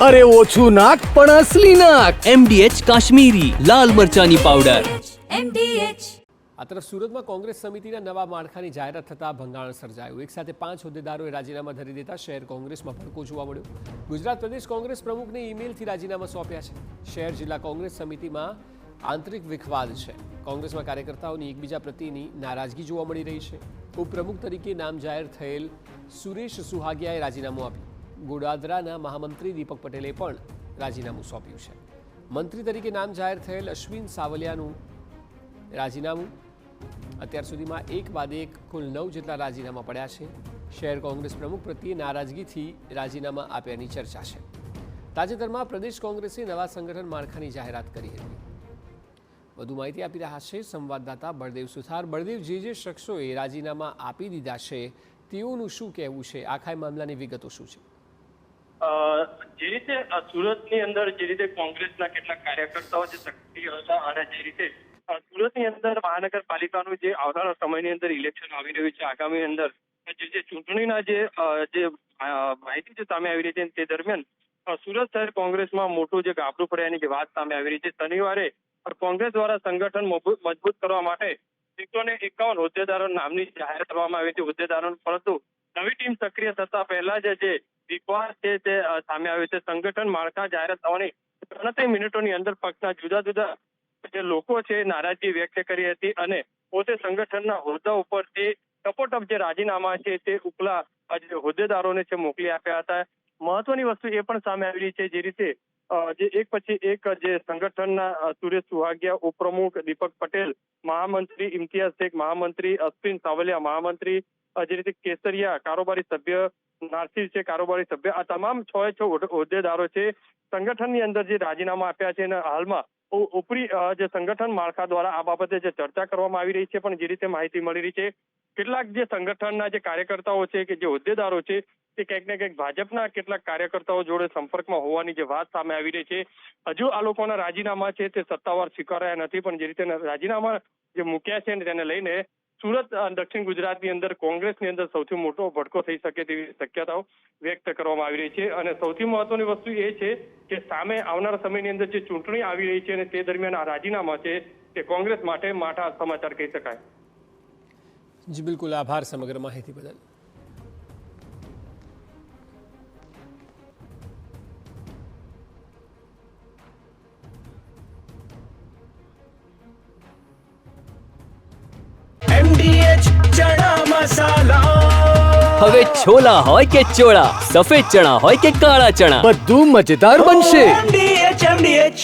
અરે ઓછું નાક પણ અસલી નાક. MDH કાશ્મીરી લાલ મરચાની પાવડર. MDH. આ તરફ સુરતમાં કોંગ્રેસ સમિતિના નવા માળખાની જાહેરાત થતાં ભંગાણ સર્જાયું. એક સાથે 5 હોદ્દેદારોએ રાજીનામા ધરી દેતા શહેર કોંગ્રેસમાં ભડકો જોવા મળ્યો. ગુજરાત પ્રદેશ કોંગ્રેસ પ્રમુખને ઈમેલથી રાજીનામા સોંપ્યા છે. શહેર જિલ્લા કોંગ્રેસ સમિતિમાં આંતરિક વિખવાદ છે. કોંગ્રેસમાં કાર્યકર્તાઓની એકબીજા પ્રત્યેની નારાજગી જોવા મળી રહી છે. ઉપપ્રમુખ તરીકે નામ જાહેર થયેલ સુરેશ સુહાગિયાએ રાજીનામું આપ્યું. ગોડાદરાના મહામંત્રી દીપક પટેલે પણ રાજીનામું સોંપ્યું છે. મંત્રી તરીકે નામ જાહેર થયેલ અશ્વિન સાવલિયાનું રાજીનામું. અત્યાર સુધીમાં એક બાદ એક કુલ 9 જેટલા રાજીનામા પડ્યા છે. શહેર કોંગ્રેસ પ્રમુખ પ્રત્યે નારાજગીથી રાજીનામા આપ્યાની ચર્ચા છે. તાજેતરમાં પ્રદેશ કોંગ્રેસે નવા સંગઠન માળખાની જાહેરાત કરી હતી. વધુ માહિતી આપી રહ્યા છે સંવાદદાતા બળદેવ સુથાર. બળદેવ, જે શખ્સોએ રાજીનામા આપી દીધા છે તેઓનું શું કહેવું છે? આખા મામલાની વિગતો શું છે? જે રીતે સુરતની અંદર જે રીતે કોંગ્રેસના કેટલાક કાર્યકર્તાઓ જે સક્રિય હતા અને જે રીતે સુરતની અંદર મહાનગરપાલિકાનું જે આવનારા સમયની અંદર ઇલેક્શન આવી રહ્યું છે, આગામી અંદર જે ચૂંટણીના જે માહિતી જે સામે આવી રહી છે તે દરમિયાન સુરત શહેર કોંગ્રેસમાં મોટું જે ગાબડું પડ્યાની જે વાત સામે આવી રહી છે. શનિવારે કોંગ્રેસ દ્વારા સંગઠન મજબૂત કરવા માટે 151 હોદ્દેદારો નામની જાહેરાત કરવામાં આવી હતી. હોદ્દેદારો, પરંતુ નવી ટીમ સક્રિય થતા પહેલા જે વિવાદ છે તે સામે આવ્યો છે. સંગઠન માળખા જાહેરાત થવાની 3 મિનિટોની અંદર પક્ષના જુદા જુદા જે લોકો છે નારાજગી વ્યક્ત કરી હતી અને પોતે સંગઠનના હોદ્દા ઉપરથી ટપોટપ જે રાજીનામા છે તે ઉપલા જે હોદ્દેદારોને છે મોકલી આપ્યા હતા. મહત્વની વસ્તુ એ પણ સામે આવી રહી છે જે રીતે જે એક પછી એક જે સંગઠનના સુરેશ સુહાગિયા, ઉપપ્રમુખ દીપક પટેલ, મહામંત્રી ઇમ્તિયાઝ શેખ, મહામંત્રી અશ્વિન સાવલિયા, મહામંત્રી જે રીતે કેસરિયા, કારોબારી સભ્ય નાસિર છે, કારોબારી સભ્ય, આ તમામ 6 હોદ્દેદારો છે સંગઠનની અંદર જે રાજીનામા આપ્યા છે. અને હાલમાં ઉપરી જે સંગઠન માળખા દ્વારા આ બાબતે જે ચર્ચા કરવામાં આવી રહી છે. પણ જે રીતે માહિતી મળી રહી છે, કેટલાક જે સંગઠનના જે કાર્યકર્તાઓ છે કે જે હોદ્દેદારો છે તે ક્યાંક ને ક્યાંક ભાજપના કેટલાક કાર્યકર્તાઓ જોડે સંપર્કમાં હોવાની જે વાત સામે આવી રહી છે. હજુ આ લોકોના રાજીનામા છે તે સત્તાવાર સ્વીકારાયા નથી. પણ જે રીતે રાજીનામા જે મૂક્યા છે તેને લઈને સુરત દક્ષિણ ગુજરાતની અંદર કોંગ્રેસની અંદર સૌથી મોટો ભડકો થઈ શકે તેવી શક્યતાઓ વ્યક્ત કરવામાં આવી રહી છે. અને સૌથી મહત્વની વસ્તુ એ છે કે સામે આવનારા સમયની અંદર જે ચૂંટણી આવી રહી છે અને તે દરમિયાન આ રાજીનામા છે તે કોંગ્રેસ માટે માઠા સમાચાર કહી શકાય. જી બિલકુલ, આભાર સમગ્ર માહિતી બદલ. MDH ચણા મસાલા. હવે છોલા હોય કે ચોળા, સફેદ ચણા હોય કે કાળા ચણા, બધું મજેદાર બનશે. MDH.